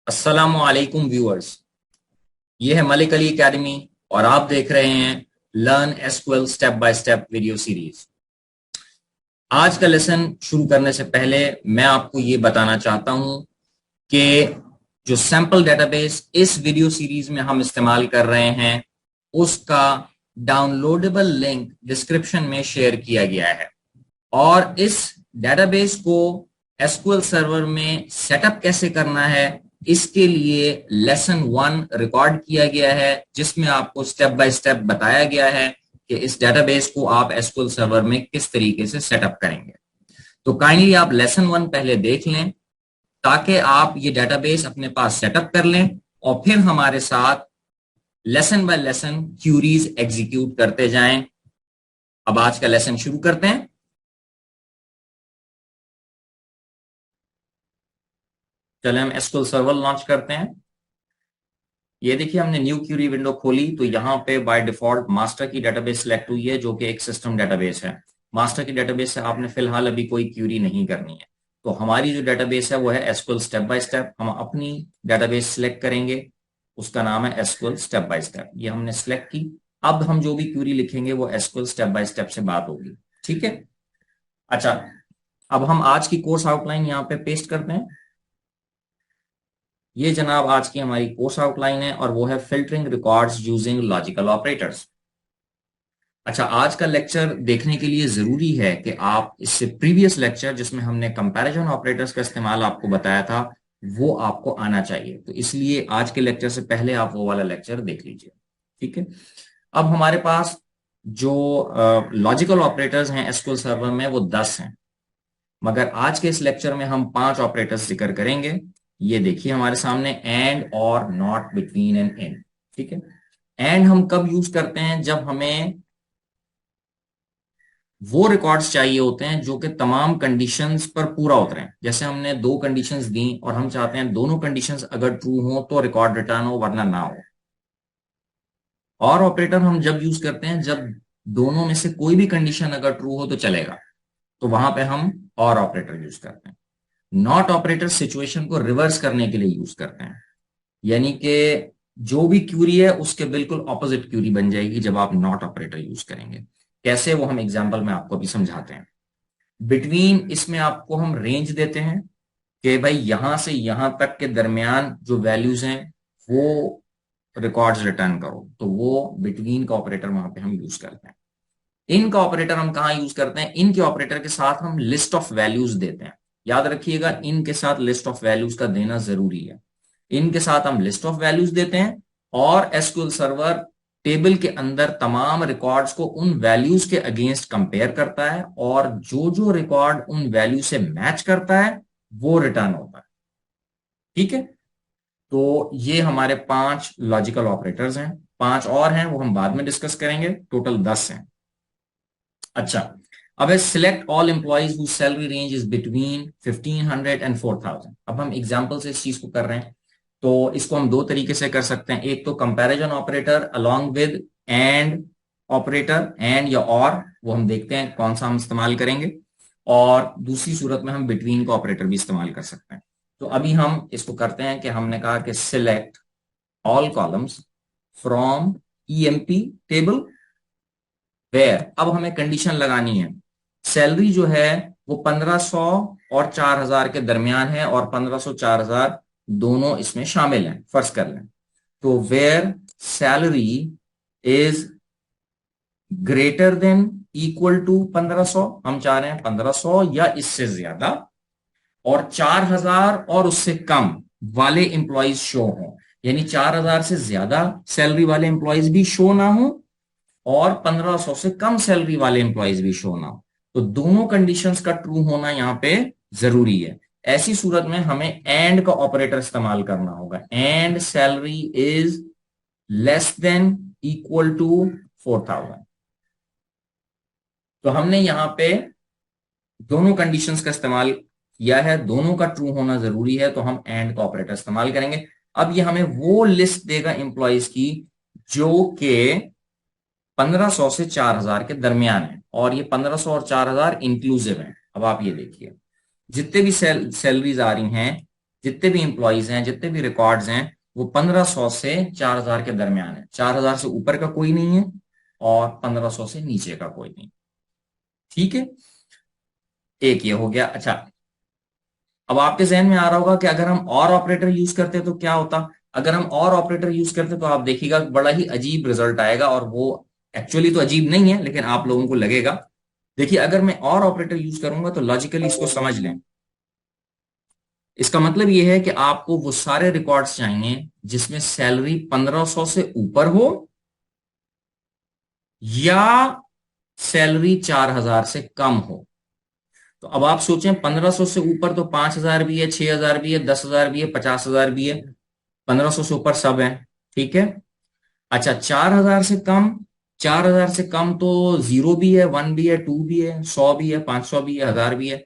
अस्सलामुअलैकुम व्यूअर्स। ये है मलिक अली एकेडमी और आप देख रहे हैं learn SQL step by step video series. आज का लेसन शुरू करने से पहले मैं आपको ये बताना चाहता हूं कि जो सैंपल डेटाबेस इस वीडियो सीरीज में हम इस्तेमाल कर रहे हैं उसका डाउनलोडेबल लिंक डिस्क्रिप्शन में शेयर किया गया है और इस डेटाबेस को एसक्यूएल सर्वर में सेटअप कैसे करना है इसके लिए लेसन 1 रिकॉर्ड किया गया है, जिसमें आपको स्टेप बाय स्टेप बताया गया है कि इस डेटाबेस को आप एसक्यूएल सर्वर में किस तरीके से सेटअप करेंगे। तो काइंडली आप लेसन 1 पहले देख लें ताकि आप ये डेटाबेस अपने पास सेटअप कर लें और फिर हमारे साथ lesson by lesson queries execute करते जाएं। अब आज का लेसन शुरू करते हैं। चले हम एसक्यूएल सर्वर लॉन्च करते हैं। ये देखिए हमने न्यू क्यूरी विंडो खोली तो यहाँ पे बाय डिफॉल्ट मास्टर की डेटाबेस सिलेक्ट हुई है जो कि एक सिस्टम डेटाबेस है। मास्टर की डेटाबेस से आपने फिलहाल अभी कोई क्यूरी नहीं करनी है। तो हमारी जो डेटाबेस है वो है एसक्यूएल स्टेप बाय स्टेप। हम अपनी डेटाबेस सिलेक्ट करेंगे, उसका नाम है एसक्यूएल स्टेप बाय स्टेप। ये हमने सिलेक्ट की। अब हम जो भी क्यूरी लिखेंगे वो एसक्यूएल स्टेप बाय स्टेप से बात होगी। ठीक है। अच्छा, अब हम आज की कोर्स आउटलाइन यहाँ पे पेस्ट करते हैं। ये जनाब आज की हमारी कोर्स आउटलाइन है और वो है filtering records using logical operators. अच्छा, आज का लेक्चर देखने के लिए जरूरी है कि आप इससे प्रीवियस लेक्चर जिसमें हमने कंपैरिजन ऑपरेटर्स का इस्तेमाल आपको बताया था वो आपको आना चाहिए। तो इसलिए आज के लेक्चर से पहले आप वो वाला लेक्चर देख लीजिए। ठीक है। अब हमारे पास जो लॉजिकल ऑपरेटर्स हैं एसक्यूएल सर्वर में वो 10 हैं, मगर आज के इस लेक्चर में हम 5 ऑपरेटर्स जिक्र करेंगे। ये देखिए हमारे सामने एंड और नॉट, बिटवीन एंड इन। ठीक है। एंड हम कब यूज करते हैं? जब हमें वो रिकॉर्ड्स चाहिए होते हैं जो कि तमाम कंडीशंस पर पूरा उतरे हैं। जैसे हमने 2 कंडीशंस दी और हम चाहते हैं दोनों कंडीशंस अगर ट्रू हो तो रिकॉर्ड रिटर्न हो, वरना ना हो। और ऑपरेटर हम जब यूज करते हैं जब दोनों में से कोई भी कंडीशन अगर ट्रू हो तो चलेगा, तो वहां पे हम और ऑपरेटर यूज करते हैं। नॉट ऑपरेटर सिचुएशन को रिवर्स करने के लिए यूज करते हैं, यानी कि जो भी क्यूरी है उसके बिल्कुल ऑपोजिट क्यूरी बन जाएगी जब आप नॉट ऑपरेटर यूज करेंगे। कैसे, वो हम एग्जांपल में आपको अभी समझाते हैं। बिटवीन, इसमें आपको हम रेंज देते हैं कि भाई यहां से यहां तक के दरमियान जो वैल्यूज हैं वो रिकॉर्ड्स रिटर्न करो, तो वो बिटवीन का ऑपरेटर वहां पे हम यूज करते हैं। इन का ऑपरेटर हम कहाँ यूज करते हैं? इन के ऑपरेटर के साथ हम लिस्ट ऑफ वैल्यूज देते हैं। याद रखिएगा, इन के साथ लिस्ट ऑफ वैल्यूज का देना जरूरी है। इनके साथ हम लिस्ट ऑफ वैल्यूज देते हैं और एसक्यूएल सर्वर टेबल के अंदर तमाम रिकॉर्ड्स को उन वैल्यूज के अगेंस्ट कंपेयर करता है और जो जो रिकॉर्ड उन वैल्यू से मैच करता है वो रिटर्न होता है। ठीक है। तो ये हमारे 5 लॉजिकल ऑपरेटर्स हैं। 5 और हैं, वो हम बाद में डिस्कस करेंगे। टोटल 10 हैं। अच्छा, अब है select all employees whose salary range is between 1500 and 4000। अब हम एग्जांपल से इस चीज को कर रहे हैं, तो इसको हम 2 तरीके से कर सकते हैं। एक तो comparison operator along with and operator, and या और, वो हम देखते हैं कौन सा हम इस्तेमाल करेंगे। और दूसरी सूरत में हम बिटवीन का ऑपरेटर भी इस्तेमाल कर सकते हैं। तो अभी हम इसको करते हैं कि हमने कहा कि select all columns from EMP table where. अब हमें कंडीशन लगानी है, सैलरी जो है वो 1500 और 4000 के दरमियान है और 1500 4000 दोनों इसमें शामिल हैं, फर्ज कर लें। तो where salary is greater than equal to 1500, हम चाह रहे हैं 1500 या इससे ज्यादा, और 4000 और उससे कम वाले इंप्लॉइज शो हो, यानी 4000 से ज्यादा सैलरी वाले इंप्लॉइज भी शो ना हो और 1500 से कम सैलरी वाले इंप्लॉइज भी शो ना हो। तो दोनों कंडीशंस का ट्रू होना यहां पे जरूरी है। ऐसी सूरत में हमें एंड का ऑपरेटर इस्तेमाल करना होगा। And salary is less than equal to 4000। तो हमने यहां पे दोनों कंडीशंस का इस्तेमाल किया है, दोनों का ट्रू होना जरूरी है, तो हम एंड का ऑपरेटर इस्तेमाल करेंगे। अब ये हमें वो लिस्ट देगा इंप्लॉइज की जो कि 1500 से 4000 के दरमियान है, और ये 1500 और 4000 इंक्लूसिव है। अब आप ये देखिए जितने भी सैलरीज आ रही हैं, जितने भी एम्प्लॉयज हैं, जितने भी रिकॉर्ड्स हैं, वो 1500 से 4000 के दरमियान है। 4000 से ऊपर का कोई नहीं है और 1500 से नीचे का कोई नहीं। ठीक है, एक ये हो गया। अच्छा, अब आपके जहन में आ रहा होगा कि अगर हम और ऑपरेटर यूज करते तो क्या होता। अगर हम और ऑपरेटर यूज करते तो आप देखिएगा बड़ा ही अजीब रिजल्ट आएगा, और वो एक्चुअली तो अजीब नहीं है लेकिन आप लोगों को लगेगा। देखिए, अगर मैं और ऑपरेटर यूज करूंगा तो लॉजिकली इसको समझ लें। इसका मतलब यह है कि आपको वो सारे रिकॉर्ड्स चाहिए जिसमें सैलरी 1500 से ऊपर हो या सैलरी 4000 से कम हो। तो अब आप सोचें, 1500 से ऊपर तो 5000 भी है, 6000 भी है, 10,000 भी है, 50,000 भी है। 1500 से ऊपर सब है। ठीक है। अच्छा, 4000 से कम, 4000 से कम तो जीरो भी है, वन भी है, टू भी है, 100 भी है, 500 भी है, 1000 भी है।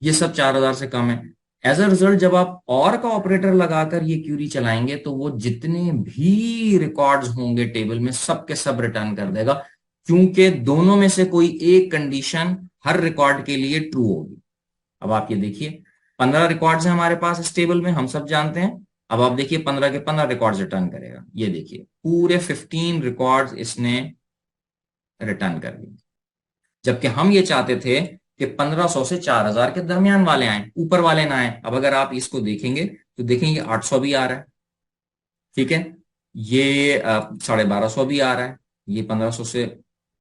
ये सब 4000 से कम है। एज अ रिजल्ट जब आप और का ऑपरेटर लगाकर ये क्यूरी चलाएंगे तो वो जितने भी रिकॉर्ड्स होंगे टेबल में सब के सब रिटर्न कर देगा, क्योंकि दोनों में से कोई एक कंडीशन हर रिकॉर्ड के लिए ट्रू होगी। अब आप ये देखिए, 15 रिकॉर्ड्स हैं हमारे पास इस टेबल में, हम सब जानते हैं। अब आप देखिए 15 के 15 रिकॉर्ड्स रिटर्न करेगा। ये देखिए पूरे 15 रिकॉर्ड्स इसने रिटर्न कर दिए, जबकि हम ये चाहते थे कि 1500 से 4000 के दरमियान वाले आए, ऊपर वाले ना आए। अब अगर आप इसको देखेंगे तो देखेंगे 800 भी आ रहा है। ठीक है, ये 1250 भी आ रहा है, ये 1500 से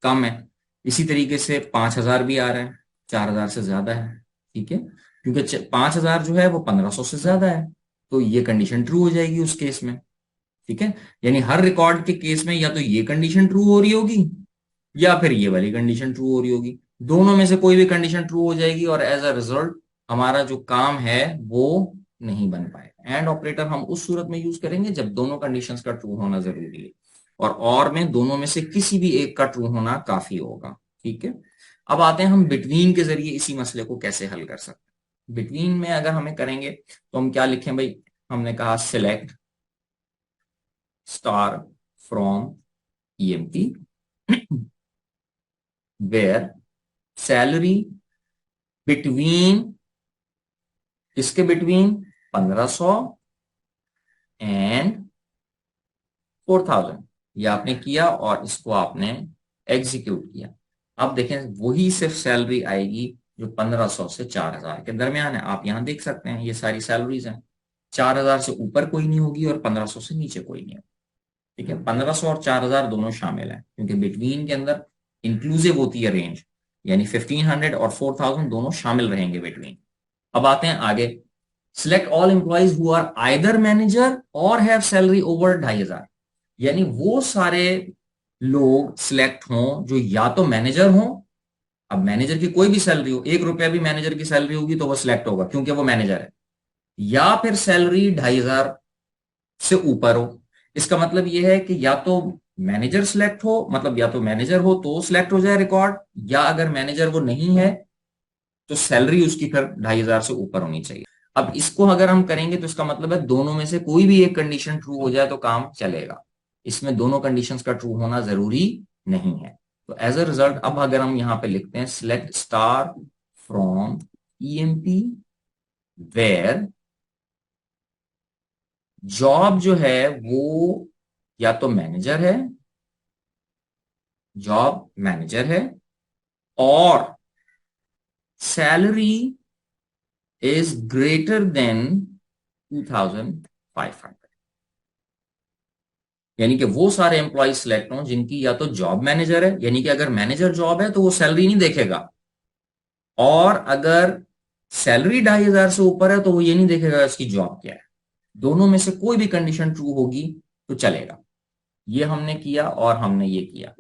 कम है। इसी तरीके से 5000 भी आ रहा है, 4000 से ज्यादा है। ठीक है, क्योंकि 5000 जो है वो 1500 से ज्यादा है, तो ये कंडीशन ट्रू हो जाएगी उस केस में। ठीक है, यानी हर रिकॉर्ड के केस में या तो ये कंडीशन ट्रू हो रही होगी या फिर ये वाली कंडीशन ट्रू हो रही होगी। दोनों में से कोई भी कंडीशन ट्रू हो जाएगी और एज अ रिजल्ट हमारा जो काम है वो नहीं बन पाएगा। एंड ऑपरेटर हम उस सूरत में यूज करेंगे जब दोनों कंडीशंस का ट्रू होना जरूरी है, और में दोनों में से किसी भी एक का ट्रू होना काफी होगा। ठीक है, अब आते हैं हम बिटवीन के जरिए इसी मसले को कैसे हल कर सकते हैं। बिटवीन में अगर हमें करेंगे तो हम क्या लिखें भाई, हमने कहा select star from EMP where salary between, किसके बिटवीन, 1500 एंड 4000। ये आपने किया और इसको आपने एग्जीक्यूट किया। अब देखें वही सिर्फ सैलरी आएगी जो 1500 से 4000 के दरमियान है। आप यहां देख सकते हैं ये सारी सैलरीज हैं, 4000 से ऊपर कोई नहीं होगी और 1500 से नीचे कोई नहीं होगी। ठीक है, 1500 और 4000 दोनों शामिल हैं क्योंकि बिटवीन के अंदर इंक्लूसिव होती है रेंज, यानी 1500 और 4000 दोनों शामिल रहेंगे बिटवीन। अब आते हैं आगे, select all employees who are either manager or have salary over 2500। यानी वो सारे लोग सिलेक्ट हों जो या तो मैनेजर हों, अब मैनेजर की कोई भी सैलरी हो, 1 रुपया भी मैनेजर की सैलरी होगी तो वो सिलेक्ट होगा क्योंकि वो मैनेजर है, या फिर सैलरी 2500 से ऊपर हो। इसका मतलब यह है कि या तो मैनेजर सिलेक्ट हो, मतलब या तो मैनेजर हो तो सिलेक्ट हो जाए रिकॉर्ड, या अगर मैनेजर वो नहीं है तो सैलरी उसकी फिर 2500 से ऊपर होनी चाहिए। अब इसको अगर हम करेंगे तो इसका मतलब है दोनों में से कोई भी एक कंडीशन ट्रू हो जाए तो काम चलेगा। इसमें दोनों कंडीशंस का ट्रू होना जरूरी नहीं है। तो एज अ रिजल्ट अब अगर हम यहां पे लिखते हैं select star from EMP where job जो है वो या तो मैनेजर है, जॉब मैनेजर है, और सैलरी इज ग्रेटर देन 2500। यानी कि वो सारे एम्प्लॉय सिलेक्ट हों जिनकी या तो जॉब मैनेजर है, यानी कि अगर मैनेजर जॉब है तो वो सैलरी नहीं देखेगा, और अगर सैलरी 2500 से ऊपर है तो वो ये नहीं देखेगा इसकी जॉब क्या है। दोनों में से कोई भी कंडीशन ट्रू होगी तो चलेगा। ये हमने किया और हमने ये किया।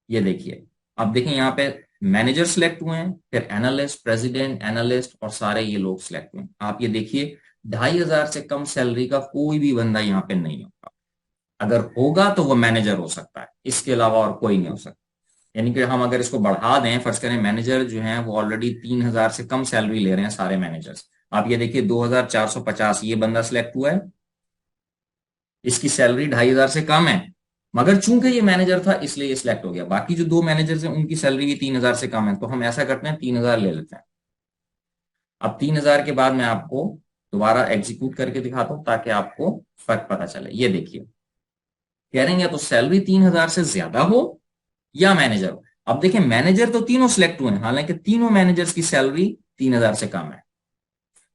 ये देखिए, अब देखें यहाँ पे मैनेजर सिलेक्ट हुए हैं, फिर एनालिस्ट, प्रेसिडेंट, एनालिस्ट और सारे ये लोग सिलेक्ट हुए हैं। आप ये देखिए 2500 से कम सैलरी का कोई भी बंदा यहाँ पे नहीं होगा। अगर होगा तो वो मैनेजर हो सकता है, इसके अलावा और कोई नहीं हो सकता। यानी कि हम अगर इसको बढ़ा दें, फर्ज करें मैनेजर जो हैं वो ऑलरेडी 3000 से कम सैलरी ले रहे हैं सारे मैनेजर्स। आप ये देखिए 2450 ये बंदा सिलेक्ट हुआ है, इसकी सैलरी 2500 से कम है, मगर चूंकि ये मैनेजर था इसलिए ये सिलेक्ट हो गया। बाकी जो दो मैनेजर्स हैं उनकी सैलरी भी 3000 से कम है, तो हम ऐसा करते हैं 3000 ले लेते हैं। अब 3000 के बाद मैं आपको दोबारा एग्जीक्यूट करके दिखाता हूं ताकि आपको फर्क पता चले। ये देखिए, कह रहे हैं या तो सैलरी 3,000 से ज्यादा हो या मैनेजर हो। अब देखिए, मैनेजर तो तीनों सिलेक्ट हुए हैं, हालांकि तीनों मैनेजर्स की सैलरी 3,000 से कम है,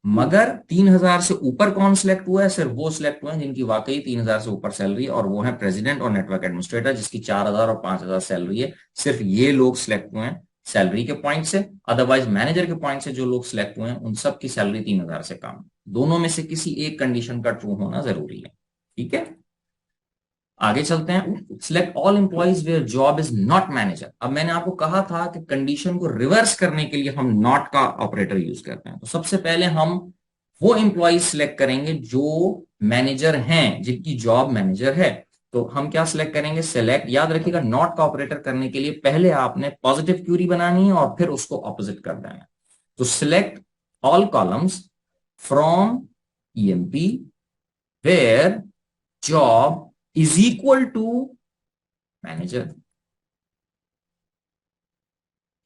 मगर 3,000 से ऊपर कौन सिलेक्ट हुआ है? सिर्फ वो सिलेक्ट हुए हैं जिनकी वाकई 3,000 से ऊपर सैलरी, और वो है प्रेसिडेंट और नेटवर्क एडमिनिस्ट्रेटर, जिसकी 4,000 और 5,000 सैलरी है। सिर्फ ये लोग सिलेक्ट हुए हैं सैलरी के पॉइंट से। अदरवाइज मैनेजर के पॉइंट से जो लोग सिलेक्ट हुए हैं उन सब की सैलरी 3,000 से कम है। दोनों में से किसी एक कंडीशन का ट्रू होना जरूरी है। ठीक है, आगे चलते हैं। Select all employees where job is not manager. अब मैंने आपको कहा था कि कंडीशन को रिवर्स करने के लिए हम नॉट का ऑपरेटर यूज करते हैं। तो सबसे पहले हम वो एम्प्लॉइज सिलेक्ट करेंगे जो मैनेजर हैं, जिनकी जॉब मैनेजर है। तो हम क्या सिलेक्ट करेंगे? सिलेक्ट, याद रखिएगा, नॉट का ऑपरेटर करने के लिए पहले आपने पॉजिटिव क्यूरी बनानी है और फिर उसको ऑपोजिट कर देना है। तो select all columns from EMP where job is equal to manager.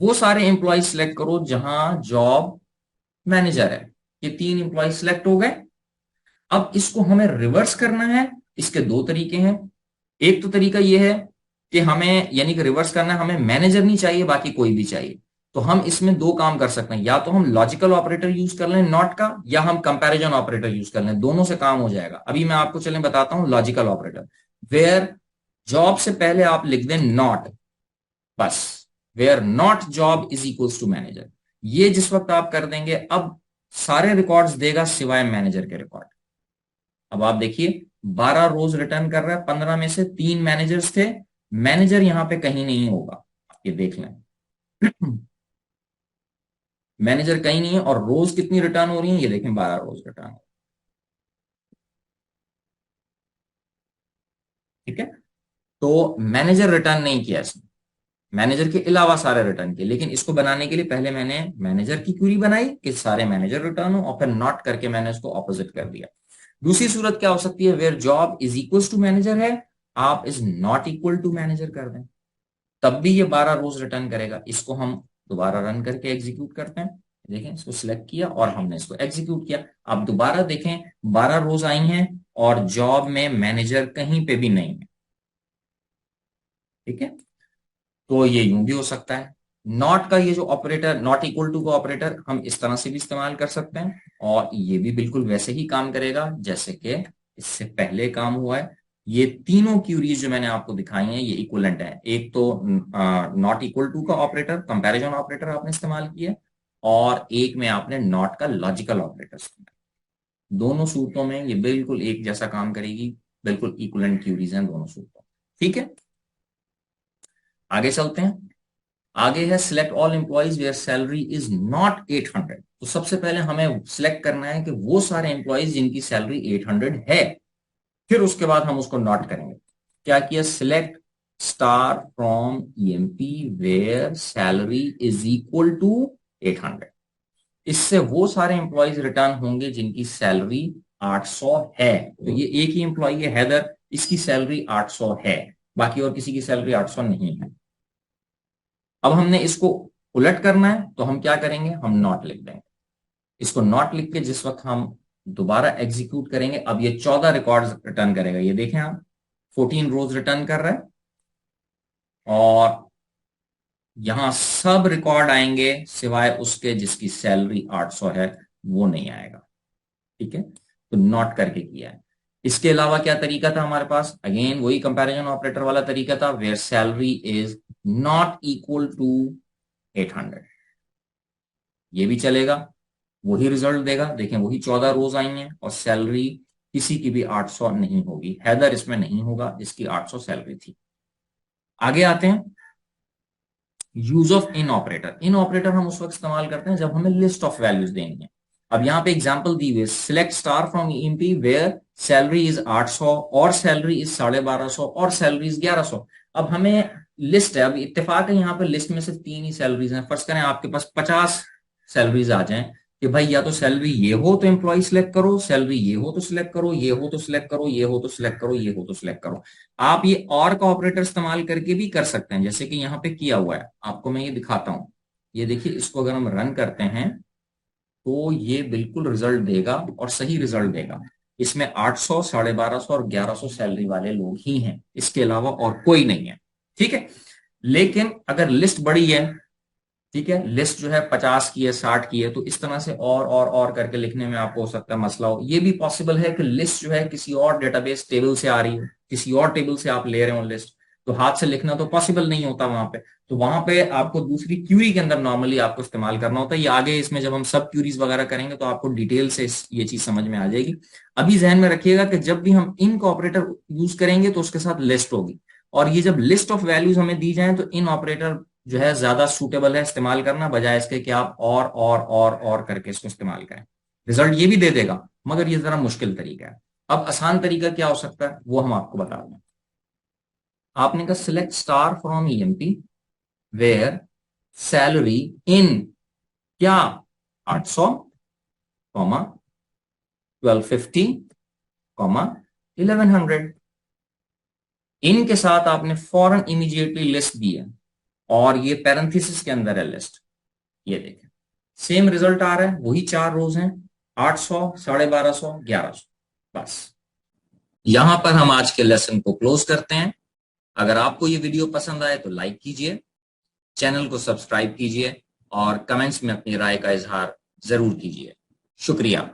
वो सारे एम्प्लॉय सिलेक्ट करो जहां जॉब मैनेजर है। ये 3 एम्प्लॉय सिलेक्ट हो गए। अब इसको हमें रिवर्स करना है। इसके 2 तरीके हैं। एक तो तरीका यह है कि हमें, यानी कि रिवर्स करना है, हमें मैनेजर नहीं चाहिए, बाकी कोई भी चाहिए। तो हम इसमें 2 काम कर सकते हैं, या तो हम लॉजिकल ऑपरेटर यूज कर लें नॉट का, या हम कंपैरिजन ऑपरेटर यूज कर लें। दोनों से काम हो जाएगा। अभी मैं आपको चलें बताता हूं लॉजिकल ऑपरेटर। वेयर जॉब से पहले आप लिख दें नॉट, बस। Where not job is equals to manager. ये जिस वक्त आप कर देंगे, अब सारे रिकॉर्ड्स देगा सिवाय मैनेजर के रिकॉर्ड। अब आप देखिए, 12 रोज रिटर्न कर रहा है, 15 में से 3 मैनेजर्स थे। मैनेजर यहां पे कहीं नहीं होगा, ये देख लें। मैनेजर कहीं नहीं है, और रोज कितनी रिटर्न हो रही है? ये देखें, 12 रोज रिटर्न। ठीक है, तो मैनेजर रिटर्न नहीं किया इसने, मैनेजर के अलावा सारे रिटर्न किए। लेकिन इसको बनाने के लिए पहले मैंने मैनेजर की क्यूरी बनाई कि सारे मैनेजर रिटर्न हो, और फिर नॉट करके मैंने इसको ऑपोजिट कर दिया। दूसरी सूरत क्या हो सकती है? Where job is equal to manager है, आप is not equal to manager कर दें, तब भी ये 12 रोज रिटर्न करेगा। इसको हम दोबारा रन करके एग्जीक्यूट करते हैं। देखें, इसको सिलेक्ट किया और हमने इसको एग्जीक्यूट किया। आप दोबारा देखें, 12 रोज आई हैं और जॉब में मैनेजर कहीं पे भी नहीं है। ठीक है, तो ये यूं भी हो सकता है। नॉट का ये जो ऑपरेटर, नॉट इक्वल टू का ऑपरेटर, हम इस तरह से भी इस्तेमाल कर सकते हैं, और ये भी बिल्कुल वैसे ही काम करेगा जैसे कि इससे पहले काम हुआ है। ये तीनों क्यूरीज जो मैंने आपको दिखाई हैं ये इक्वलेंट है। एक तो नॉट इक्वल टू का ऑपरेटर, कंपैरिजन ऑपरेटर आपने इस्तेमाल किया, और एक में आपने नॉट का लॉजिकल ऑपरेटर इस्तेमाल। दोनों सूरतों में ये बिल्कुल एक जैसा काम करेगी, बिल्कुल इक्वलेंट क्यूरीज हैं दोनों सूरतों। ठीक है, आगे चलते हैं। आगे है select all employees where salary is not 800। तो सबसे पहले हमें सिलेक्ट करना है कि वो सारे एम्प्लॉइज जिनकी सैलरी 800 है, फिर उसके बाद हम उसको नॉट करेंगे। क्या किया? Select star from EMP where salary is equal to 800। इससे वो सारे एम्प्लॉइज रिटर्न होंगे जिनकी सैलरी 800 है। तो ये एक ही एम्प्लॉय है हैदर, इसकी सैलरी 800 है, बाकी और किसी की सैलरी 800 नहीं है। अब हमने इसको उलट करना है, तो हम क्या करेंगे? हम नॉट लिख देंगे। इसको नॉट लिख के जिस वक्त हम दोबारा एग्जीक्यूट करेंगे, अब ये 14 रिकॉर्ड्स रिटर्न करेगा। ये देखें आप, 14 रोज रिटर्न कर रहा है, और यहां सब रिकॉर्ड आएंगे सिवाय उसके जिसकी सैलरी 800 है, वो नहीं आएगा। ठीक है, तो नॉट करके किया है। इसके अलावा क्या तरीका था हमारे पास? अगेन वही कंपैरिजन ऑपरेटर वाला तरीका था, where salary is not equal to 800। ये भी चलेगा, वही रिजल्ट देगा। देखें, वही 14 रोज आई हैं, और सैलरी किसी की भी 800 नहीं होगी। हैदर इसमें नहीं होगा जिसकी 800 सैलरी थी। आगे आते हैं, use of in operator. In operator हम उस वक्त इस्तेमाल करते हैं जब हमें लिस्ट ऑफ वैल्यूज देनी है। अब यहाँ पे एग्जांपल दी हुई, select star from EMP where salary is 800 और सैलरी इज 1250 और सैलरी इज 1100। अब हमें लिस्ट है, अब इत्तेफाक है यहाँ पे लिस्ट में सिर्फ 3 ही सैलरीज हैं। फर्ज करें आपके पास 50 सैलरीज आ जाएं कि भाई या तो सैलरी ये हो तो एम्प्लॉय सिलेक्ट करो, सैलरी ये हो तो सिलेक्ट करो, ये हो तो सिलेक्ट करो, ये हो तो सिलेक्ट करो, ये हो तो सिलेक्ट करो। आप ये और का ऑपरेटर इस्तेमाल करके भी कर सकते हैं, जैसे कि यहाँ पे किया हुआ है। आपको मैं ये दिखाता हूं। ये देखिए, इसको अगर हम रन करते हैं तो ये बिल्कुल रिजल्ट देगा और सही रिजल्ट देगा। इसमें 800, 1250 और 1100 सैलरी वाले लोग ही हैं, इसके अलावा और कोई नहीं है। ठीक है, लेकिन अगर लिस्ट बड़ी है, ठीक है, लिस्ट जो है 50 की है, 60 की है, तो इस तरह से और करके लिखने में आपको हो सकता है मसला हो। ये भी पॉसिबल है कि लिस्ट जो है किसी और डेटाबेस टेबल से आ रही हो, किसी और टेबल से आप ले रहे हो लिस्ट, तो हाथ से लिखना तो पॉसिबल नहीं होता वहां पे। तो वहां पे आपको दूसरी क्यूरी के अंदर नॉर्मली आपको इस्तेमाल करना होता है। ये आगे इसमें जब हम सब क्यूरीज वगैरह करेंगे तो आपको डिटेल से ये चीज समझ में आ जाएगी। अभी जहन में रखिएगा कि जब भी हम इन ऑपरेटर यूज करेंगे तो उसके साथ लिस्ट होगी, और ये जब लिस्ट ऑफ वैल्यूज हमें दी जाए तो इन ऑपरेटर जो है ज्यादा सूटेबल है इस्तेमाल करना, बजाय इसके कि आप और करके इसको इस्तेमाल करें। रिजल्ट ये भी दे देगा, मगर ये जरा मुश्किल तरीका है। अब आसान तरीका क्या हो सकता है वो हम आपको बता दें। आपने कहा select star from EMP where salary in क्या 800, 1250, 1100। इन के साथ आपने फौरन इमीडिएटली लिस्ट दी है, और ये पैरेंथेसिस के अंदर है लिस्ट। ये देखें, सेम रिजल्ट आ रहा है, वही 4 रोज हैं, 800, 1250, 1100। बस यहां पर हम आज के लेसन को क्लोज करते हैं। अगर आपको ये वीडियो पसंद आए तो लाइक कीजिए, चैनल को सब्सक्राइब कीजिए, और कमेंट्स में अपनी राय का इजहार जरूर कीजिए। शुक्रिया।